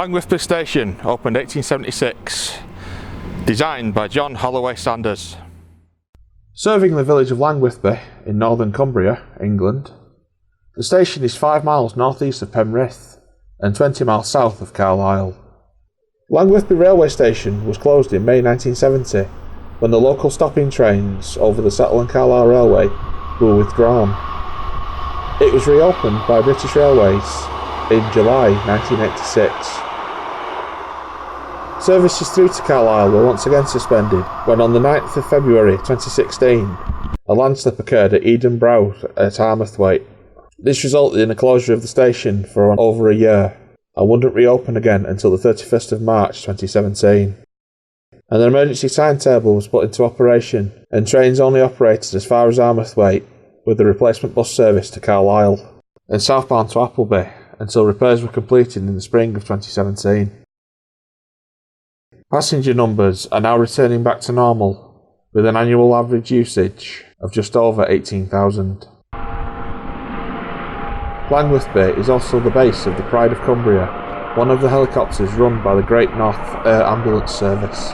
Langwathby Station opened 1876. Designed by John Holloway Sanders. Serving the village of Langwathby in northern Cumbria, England, the station is 5 miles northeast of Penrith and 20 miles south of Carlisle. Langwathby railway station was closed in May 1970 when the local stopping trains over the Settle and Carlisle railway were withdrawn. It was reopened by British Railways in July 1986. Services through to Carlisle were once again suspended when on the 9th of February 2016 a landslip occurred at Eden Brow at Langwathby. This resulted in the closure of the station for over a year and wouldn't reopen again until the 31st of March 2017. An emergency timetable was put into operation and trains only operated as far as Langwathby with a replacement bus service to Carlisle and southbound to Appleby until repairs were completed in the spring of 2017. Passenger numbers are now returning back to normal with an annual average usage of just over 18,000. Langwathby is also the base of the Pride of Cumbria, one of the helicopters run by the Great North Air Ambulance Service.